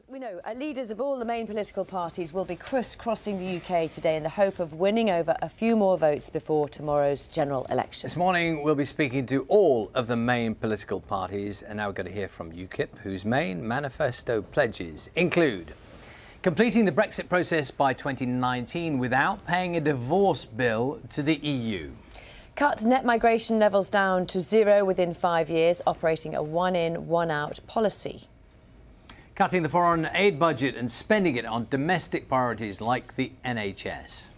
We know leaders of all the main political parties will be crisscrossing the UK today in the hope of winning over a few more votes before tomorrow's general election. This morning we'll be speaking to all of the main political parties, and now we're going to hear from UKIP, whose main manifesto pledges include completing the Brexit process by 2019 without paying a divorce bill to the EU. Cut net migration levels down to zero within 5 years, operating a one-in, one-out policy. Cutting the foreign aid budget and spending it on domestic priorities like the NHS.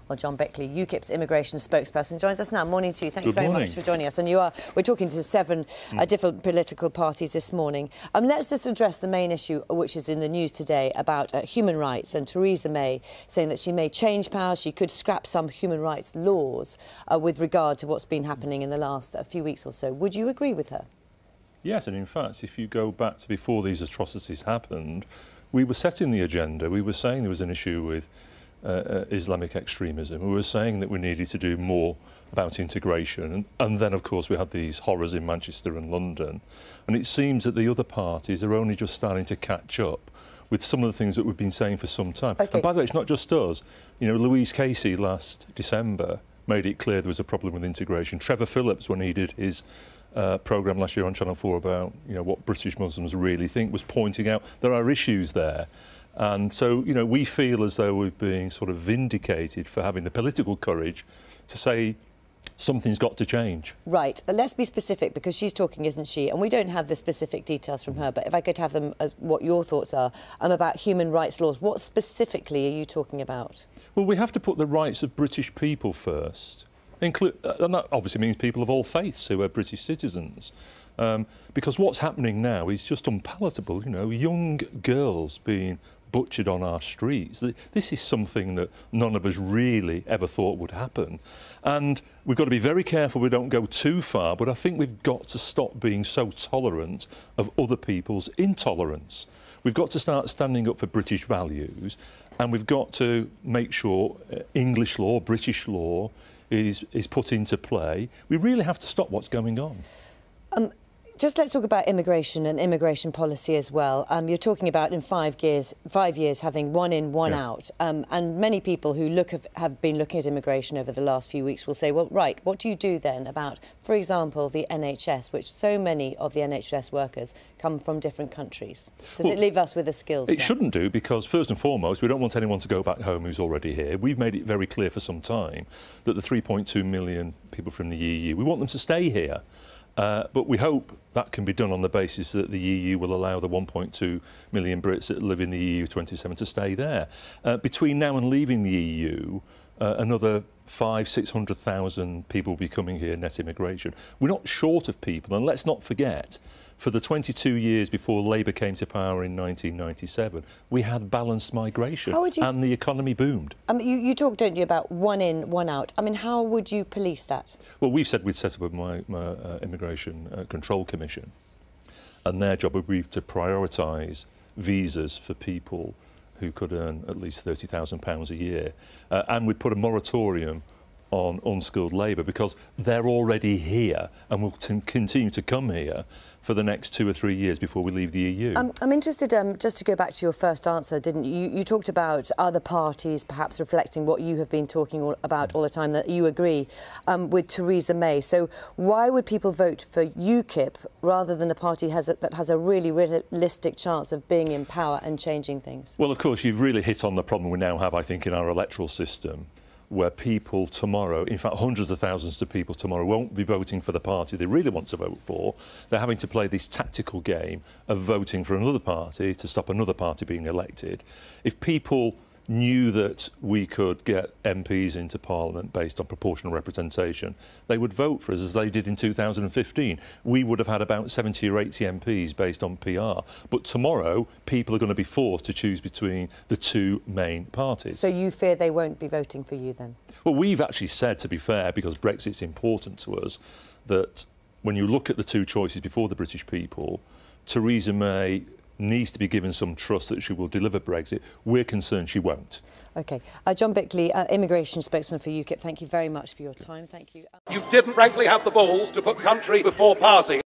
Well, John Bickley, UKIP's immigration spokesperson, joins us now. Morning to you. Thanks very much for joining us. And we're talking to seven different political parties this morning. Let's just address the main issue, which is in the news today, about human rights, and Theresa May saying that she may change powers. She could scrap some human rights laws with regard to what's been happening in the last few weeks or so. Would you agree with her? Yes, and in fact, if you go back to before these atrocities happened, we were setting the agenda. We were saying there was an issue with Islamic extremism. We were saying that we needed to do more about integration. And then, of course, we had these horrors in Manchester and London. And it seems that the other parties are only just starting to catch up with some of the things that we've been saying for some time. Okay. And by the way, it's not just us. You know, Louise Casey last December made it clear there was a problem with integration. Trevor Phillips, when he did his programme last year on Channel 4 about, you know, what British Muslims really think, was pointing out there are issues there. And so, you know, we feel as though we're being sort of vindicated for having the political courage to say something's got to change. Right. Let's be specific, because she's talking, isn't she? And we don't have the specific details from her, but if I could have them as what your thoughts are about human rights laws, what specifically are you talking about? Well, we have to put the rights of British people first. And that obviously means people of all faiths who are British citizens. Because what's happening now is just unpalatable. You know, young girls being butchered on our streets. This is something that none of us really ever thought would happen. And we've got to be very careful we don't go too far, but I think we've got to stop being so tolerant of other people's intolerance. We've got to start standing up for British values, and we've got to make sure English law, British law, is put into play. We really have to stop what's going on. Just let's talk about immigration and immigration policy as well. You're talking about in 5 years having one in, one out. And many people who have been looking at immigration over the last few weeks will say, well, right, what do you do then about, for example, the NHS, which so many of the NHS workers come from different countries? Does it leave us with a skills gap? It shouldn't do, because first and foremost, we don't want anyone to go back home who's already here. We've made it very clear for some time that the 3.2 million people from the EU, we want them to stay here. But we hope that can be done on the basis that the EU will allow the 1.2 million Brits that live in the EU 27 to stay there. Between now and leaving the EU, another 500,000–600,000 people will be coming here, net immigration. We're not short of people, and let's not forget, for the 22 years before Labour came to power in 1997, we had balanced migration and the economy boomed. You talk, don't you, about one in, one out. I mean, how would you police that? Well, we've said we'd set up my Immigration Control Commission, and their job would be to prioritise visas for people who could earn at least £30,000 a year, and we'd put a moratorium on unskilled labour, because they're already here and will continue to come here for the next 2 or 3 years before we leave the EU. I'm interested, just to go back to your first answer, didn't you? You talked about other parties perhaps reflecting what you have been talking about all the time, that you agree with Theresa May. So why would people vote for UKIP rather than a party that has a really realistic chance of being in power and changing things? Well, of course, you've really hit on the problem we now have, I think, in our electoral system, where people tomorrow, in fact hundreds of thousands of people tomorrow, won't be voting for the party they really want to vote for. They're having to play this tactical game of voting for another party to stop another party being elected. If people knew that we could get MPs into Parliament based on proportional representation, they would vote for us, as they did in 2015. We would have had about 70 or 80 MPs based on PR. But tomorrow, people are going to be forced to choose between the two main parties. So you fear they won't be voting for you then? Well, we've actually said, to be fair, because Brexit's important to us, that when you look at the two choices before the British people, Theresa May needs to be given some trust that she will deliver Brexit. We're concerned she won't. OK. John Bickley, immigration spokesman for UKIP, thank you very much for your time. Thank you. You didn't, frankly, have the balls to put country before party.